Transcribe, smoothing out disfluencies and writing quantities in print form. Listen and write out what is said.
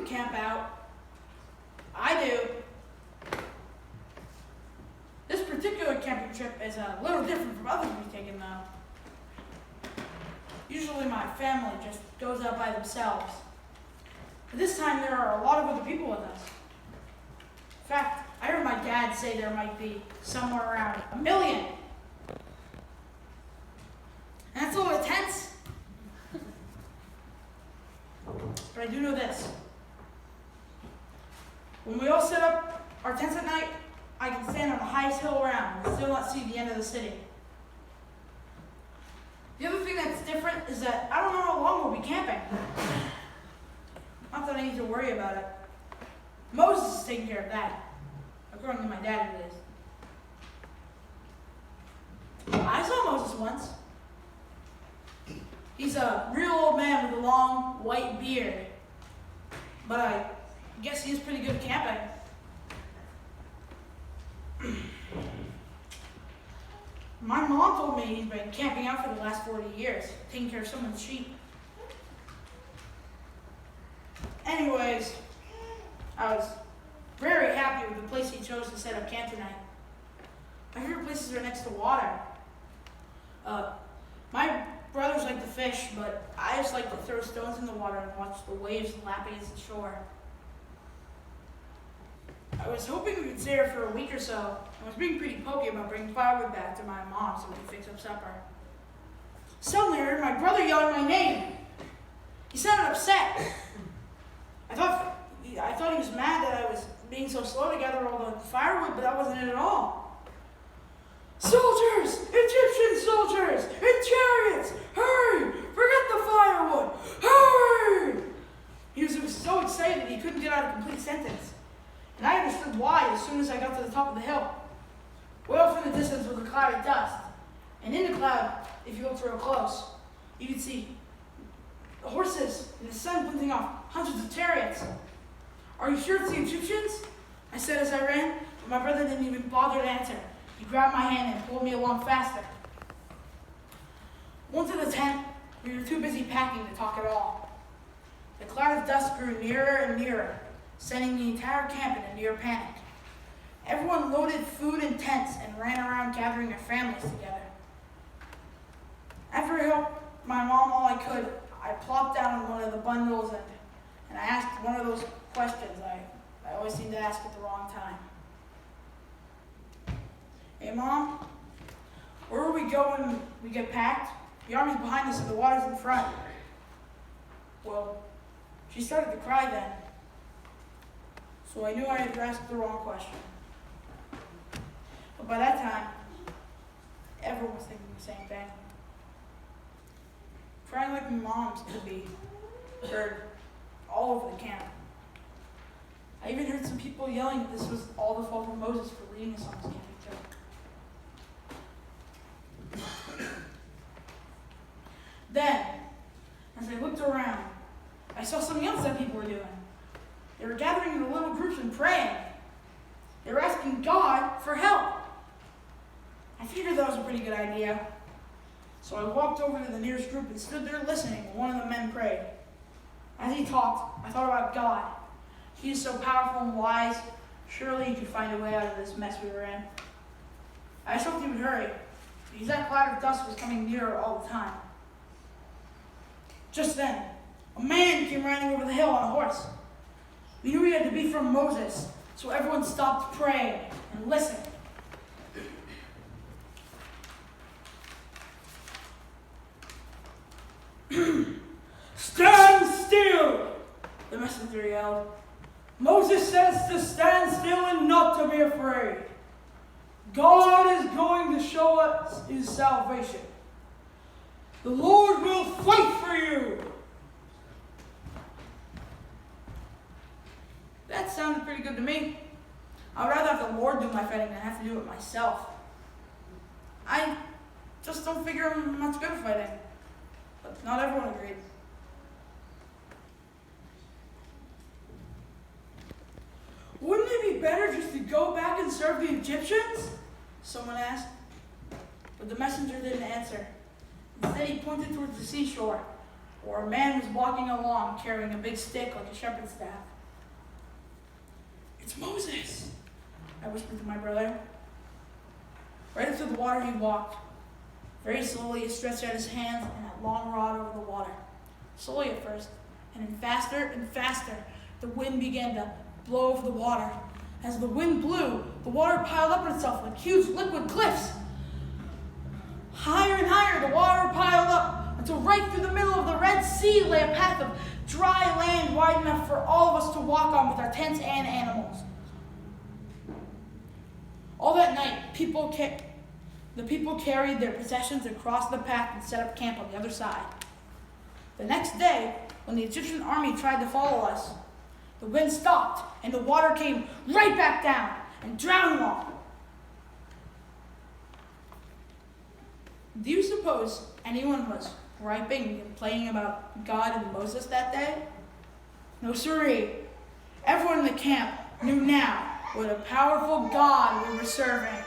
to camp out. I do. This particular camping trip is a little different from others we've taken though. Usually my family just goes out by themselves. But this time there are a lot of other people with us. In fact, I heard my dad say there might be somewhere around 1 million. And that's a little tense. But I do know this. When we all set up our tents at night, I can stand on the highest hill around and still not see the end of the city. The other thing that's different is that I don't know how long we'll be camping. Not that I need to worry about it. Moses is taking care of that. According to my dad, it is. I saw Moses once. He's a real old man with a long white beard. But I guess he is pretty good at camping. My mom told me he's been camping out for the last 40 years, taking care of someone's sheep. Anyways, I was very happy with the place he chose to set up camp tonight. My favorite places are next to water. My brothers like to fish, but I just like to throw stones in the water and watch the waves lap against the shore. I was hoping we could stay here for a week or so. I was being pretty pokey about bringing firewood back to my mom so we could fix up supper. Suddenly I heard my brother yelling my name. He sounded upset. I thought he was mad that I was being so slow to gather all the firewood, but that wasn't it at all. Soldiers! Egyptian soldiers! In chariots! Hurry! Forget the firewood! Hurry! He was so excited he couldn't get out a complete sentence. And I understood why as soon as I got to the top of the hill. Way off in the distance was a cloud of dust. And in the cloud, if you looked real close, you could see the horses and the sun glinting off hundreds of chariots. Are you sure it's the Egyptians? I said as I ran, but my brother didn't even bother to answer. He grabbed my hand and pulled me along faster. Once in the tent, we were too busy packing to talk at all. The cloud of dust grew nearer and nearer, sending the entire camp in a near panic. Everyone loaded food in tents and ran around gathering their families together. After I helped my mom all I could, I plopped down on one of the bundles and I asked one of those questions I always seem to ask at the wrong time. Hey Mom, where will we go when we get packed? The army's behind us and the water's in front. Well, she started to cry then. So I knew I had asked the wrong question. But by that time, everyone was thinking the same thing. Crying like moms could be heard all over the camp. I even heard some people yelling that this was all the fault of Moses for leading us on this camping trip. Then, as I looked around, I saw something else that people were doing. They were gathering in little groups and praying. They were asking God for help. I figured that was a pretty good idea. So I walked over to the nearest group and stood there listening while one of the men prayed. As he talked, I thought about God. He is so powerful and wise. Surely he could find a way out of this mess we were in. I just hoped he would hurry, because that cloud of dust was coming nearer all the time. Just then, a man came riding over the hill on a horse. We knew he had to be from Moses, so everyone stopped praying and listened. Stand still, the messenger yelled. Moses says to stand still and not to be afraid. God is going to show us his salvation. The Lord will fight for you. That sounded pretty good to me. I'd rather have the Lord do my fighting than have to do it myself. I just don't figure I'm much good at fighting. But not everyone agreed. Wouldn't it be better just to go back and serve the Egyptians? Someone asked. But the messenger didn't answer. Instead, he pointed towards the seashore, where a man was walking along carrying a big stick like a shepherd's staff. "It's Moses," I whispered to my brother. Right up to the water he walked. Very slowly he stretched out his hands and that long rod over the water. Slowly at first, and then faster and faster, the wind began to blow over the water. As the wind blew, the water piled up on itself like huge liquid cliffs. Higher and higher, the water piled up until right through the middle of the Red Sea lay a path of dry land wide enough for all of us to walk on with our tents and animals. All that night, the people carried their possessions across the path and set up camp on the other side. The next day, when the Egyptian army tried to follow us, the wind stopped and the water came right back down and drowned them all. Do you suppose anyone was griping and complaining about God and Moses that day? No siree. Everyone in the camp knew now what a powerful God we were serving.